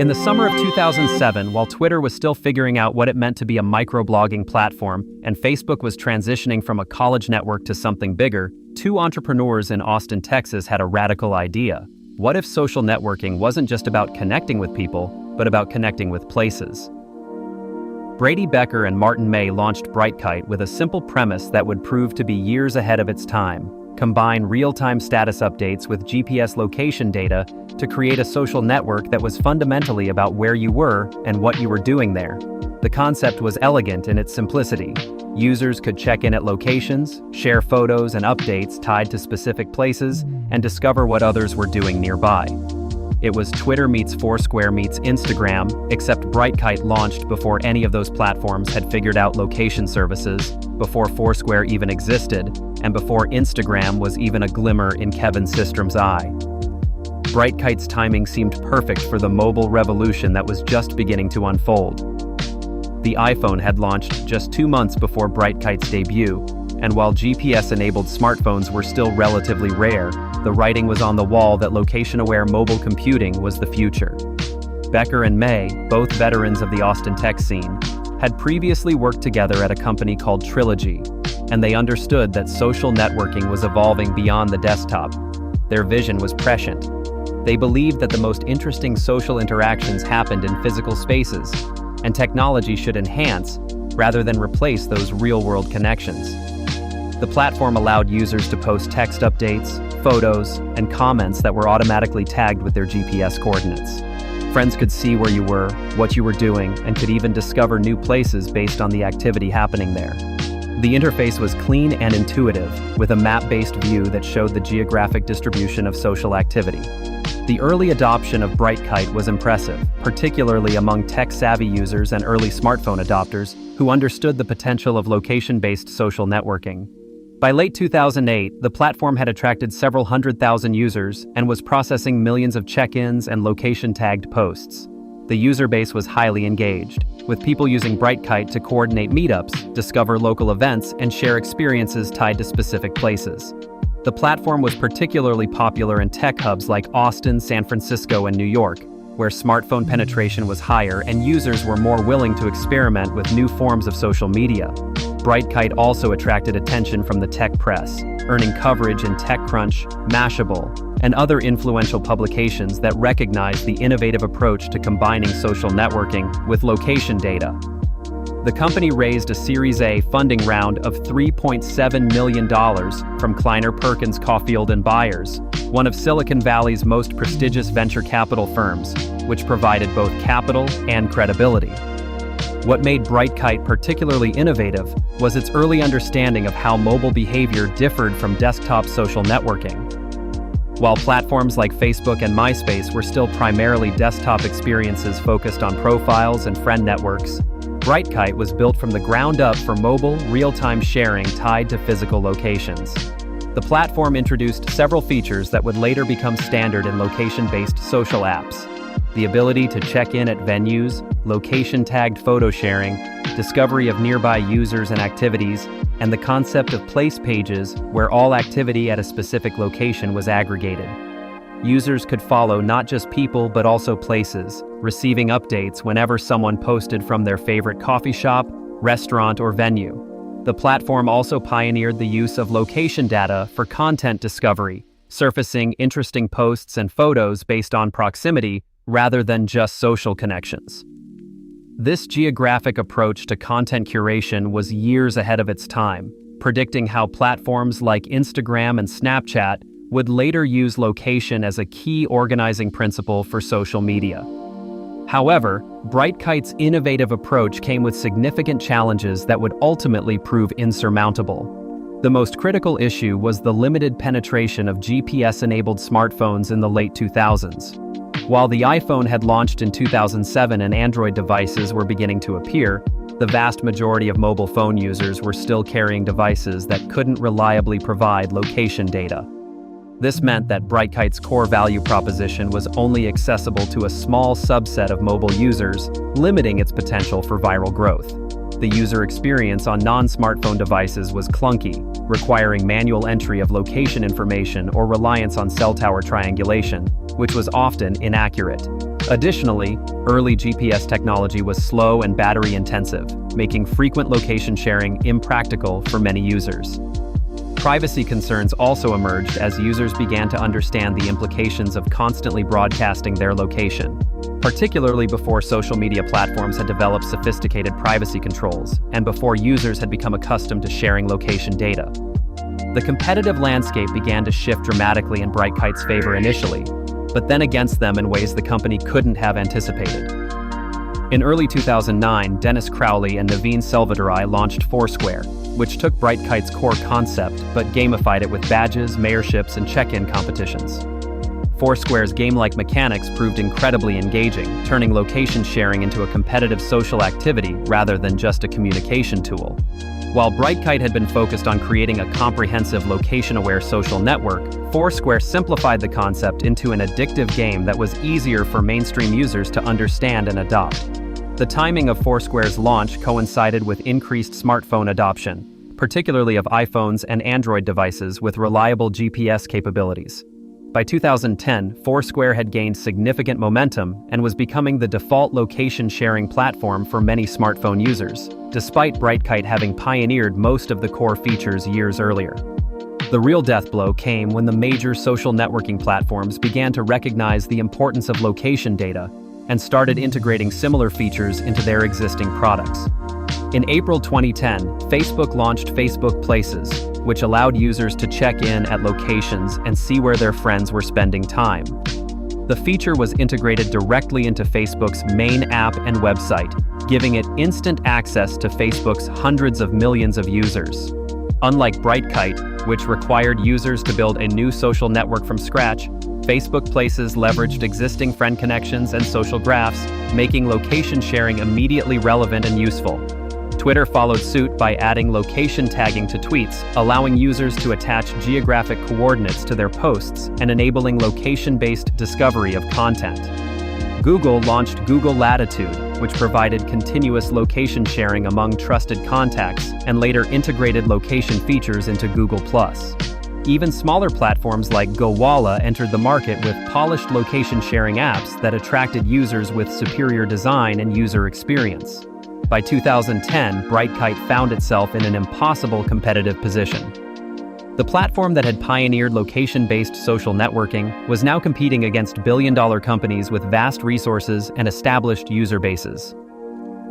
In the summer of 2007, while Twitter was still figuring out what it meant to be a microblogging platform and Facebook was transitioning from a college network to something bigger, two entrepreneurs in Austin, Texas had a radical idea. What if social networking wasn't just about connecting with people, but about connecting with places? Brady Becker and Martin May launched Brightkite with a simple premise that would prove to be years ahead of its time: combine real-time status updates with GPS location data to create a social network that was fundamentally about where you were and what you were doing there. The concept was elegant in its simplicity. Users could check in at locations, share photos and updates tied to specific places, and discover what others were doing nearby. It was Twitter meets Foursquare meets Instagram, except Brightkite launched before any of those platforms had figured out location services, before Foursquare even existed, and before Instagram was even a glimmer in Kevin Systrom's eye. Brightkite's timing seemed perfect for the mobile revolution that was just beginning to unfold. The iPhone had launched just 2 months before Brightkite's debut, and while GPS-enabled smartphones were still relatively rare, the writing was on the wall that location-aware mobile computing was the future. Becker and May, both veterans of the Austin tech scene, had previously worked together at a company called Trilogy, and they understood that social networking was evolving beyond the desktop. Their vision was prescient. They believed that the most interesting social interactions happened in physical spaces, and technology should enhance, rather than replace, those real-world connections. The platform allowed users to post text updates, photos, and comments that were automatically tagged with their GPS coordinates. Friends could see where you were, what you were doing, and could even discover new places based on the activity happening there. The interface was clean and intuitive, with a map-based view that showed the geographic distribution of social activity. The early adoption of Brightkite was impressive, particularly among tech-savvy users and early smartphone adopters who understood the potential of location-based social networking. By late 2008, the platform had attracted several 100,000 users and was processing millions of check-ins and location-tagged posts. The user base was highly engaged, with people using Brightkite to coordinate meetups, discover local events, and share experiences tied to specific places. The platform was particularly popular in tech hubs like Austin, San Francisco, and New York, where smartphone penetration was higher and users were more willing to experiment with new forms of social media. Brightkite also attracted attention from the tech press, earning coverage in TechCrunch, Mashable, and other influential publications that recognized the innovative approach to combining social networking with location data. The company raised a Series A funding round of $3.7 million from Kleiner Perkins Caulfield & Byers, one of Silicon Valley's most prestigious venture capital firms, which provided both capital and credibility. What made Brightkite particularly innovative was its early understanding of how mobile behavior differed from desktop social networking. While platforms like Facebook and MySpace were still primarily desktop experiences focused on profiles and friend networks, Brightkite was built from the ground up for mobile, real-time sharing tied to physical locations. The platform introduced several features that would later become standard in location-based social apps. The ability to check in at venues, location-tagged photo sharing, discovery of nearby users and activities, and the concept of place pages where all activity at a specific location was aggregated. Users could follow not just people but also places, receiving updates whenever someone posted from their favorite coffee shop, restaurant, or venue. The platform also pioneered the use of location data for content discovery, surfacing interesting posts and photos based on proximity rather than just social connections. This geographic approach to content curation was years ahead of its time, predicting how platforms like Instagram and Snapchat would later use location as a key organizing principle for social media. However, Brightkite's innovative approach came with significant challenges that would ultimately prove insurmountable. The most critical issue was the limited penetration of GPS-enabled smartphones in the late 2000s. While the iPhone had launched in 2007 and Android devices were beginning to appear, the vast majority of mobile phone users were still carrying devices that couldn't reliably provide location data. This meant that Brightkite's core value proposition was only accessible to a small subset of mobile users, limiting its potential for viral growth. The user experience on non-smartphone devices was clunky, requiring manual entry of location information or reliance on cell tower triangulation, which was often inaccurate. Additionally, early GPS technology was slow and battery-intensive, making frequent location sharing impractical for many users. Privacy concerns also emerged as users began to understand the implications of constantly broadcasting their location, particularly before social media platforms had developed sophisticated privacy controls and before users had become accustomed to sharing location data. The competitive landscape began to shift dramatically in Brightkite's favor initially, but then against them in ways the company couldn't have anticipated. In early 2009, Dennis Crowley and Naveen Selvadurai launched Foursquare, which took Brightkite's core concept but gamified it with badges, mayorships, and check-in competitions. Foursquare's game-like mechanics proved incredibly engaging, turning location sharing into a competitive social activity rather than just a communication tool. While Brightkite had been focused on creating a comprehensive location-aware social network, Foursquare simplified the concept into an addictive game that was easier for mainstream users to understand and adopt. The timing of Foursquare's launch coincided with increased smartphone adoption, particularly of iPhones and Android devices with reliable GPS capabilities. By 2010, Foursquare had gained significant momentum and was becoming the default location-sharing platform for many smartphone users, despite Brightkite having pioneered most of the core features years earlier. The real death blow came when the major social networking platforms began to recognize the importance of location data and started integrating similar features into their existing products. In April 2010, Facebook launched Facebook Places, which allowed users to check in at locations and see where their friends were spending time. The feature was integrated directly into Facebook's main app and website, giving it instant access to Facebook's hundreds of millions of users. Unlike Brightkite, which required users to build a new social network from scratch, Facebook Places leveraged existing friend connections and social graphs, making location sharing immediately relevant and useful. Twitter followed suit by adding location tagging to tweets, allowing users to attach geographic coordinates to their posts and enabling location-based discovery of content. Google launched Google Latitude, which provided continuous location sharing among trusted contacts and later integrated location features into Google+. Even smaller platforms like Gowalla entered the market with polished location-sharing apps that attracted users with superior design and user experience. By 2010, Brightkite found itself in an impossible competitive position. The platform that had pioneered location-based social networking was now competing against billion-dollar companies with vast resources and established user bases.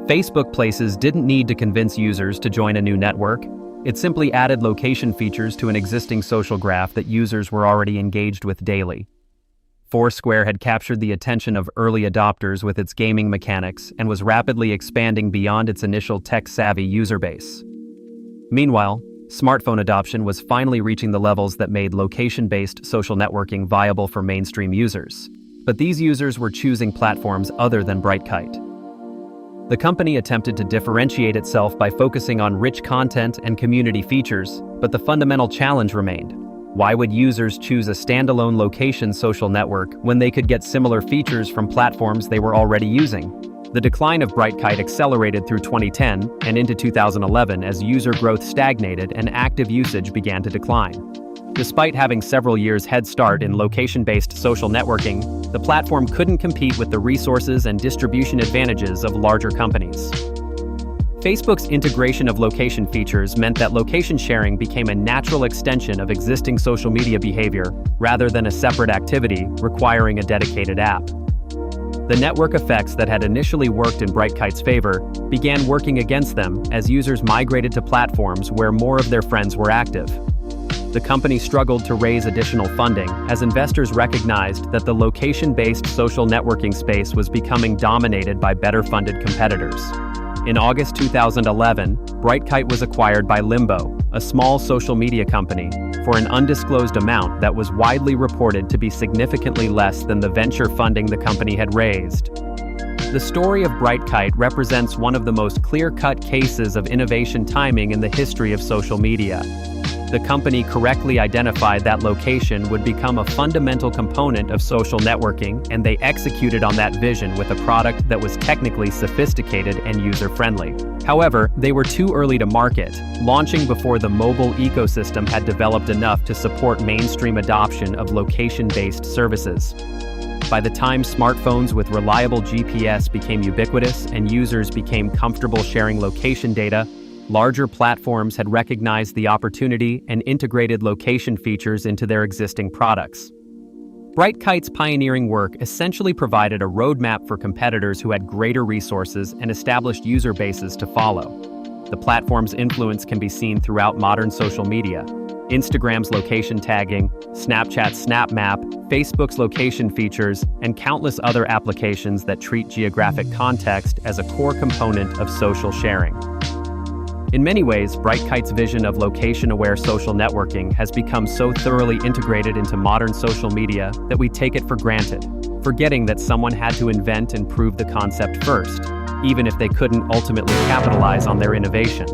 Facebook Places didn't need to convince users to join a new network. It simply added location features to an existing social graph that users were already engaged with daily. Foursquare had captured the attention of early adopters with its gaming mechanics and was rapidly expanding beyond its initial tech-savvy user base. Meanwhile, smartphone adoption was finally reaching the levels that made location-based social networking viable for mainstream users. But these users were choosing platforms other than Brightkite. The company attempted to differentiate itself by focusing on rich content and community features, but the fundamental challenge remained. Why would users choose a standalone location social network when they could get similar features from platforms they were already using? The decline of Brightkite accelerated through 2010 and into 2011 as user growth stagnated and active usage began to decline. Despite having several years head start in location-based social networking, the platform couldn't compete with the resources and distribution advantages of larger companies. Facebook's integration of location features meant that location sharing became a natural extension of existing social media behavior rather than a separate activity requiring a dedicated app. The network effects that had initially worked in Brightkite's favor began working against them as users migrated to platforms where more of their friends were active. The company struggled to raise additional funding as investors recognized that the location-based social networking space was becoming dominated by better-funded competitors. In August 2011, Brightkite was acquired by Limbo, a small social media company, for an undisclosed amount that was widely reported to be significantly less than the venture funding the company had raised. The story of Brightkite represents one of the most clear-cut cases of innovation timing in the history of social media. The company correctly identified that location would become a fundamental component of social networking, and they executed on that vision with a product that was technically sophisticated and user-friendly. However, they were too early to market, launching before the mobile ecosystem had developed enough to support mainstream adoption of location-based services. By the time smartphones with reliable GPS became ubiquitous and users became comfortable sharing location data, larger platforms had recognized the opportunity and integrated location features into their existing products. Brightkite's pioneering work essentially provided a roadmap for competitors who had greater resources and established user bases to follow. The platform's influence can be seen throughout modern social media. Instagram's location tagging, Snapchat's Snap Map, Facebook's location features, and countless other applications that treat geographic context as a core component of social sharing. In many ways, Brightkite's vision of location-aware social networking has become so thoroughly integrated into modern social media that we take it for granted, forgetting that someone had to invent and prove the concept first, even if they couldn't ultimately capitalize on their innovation.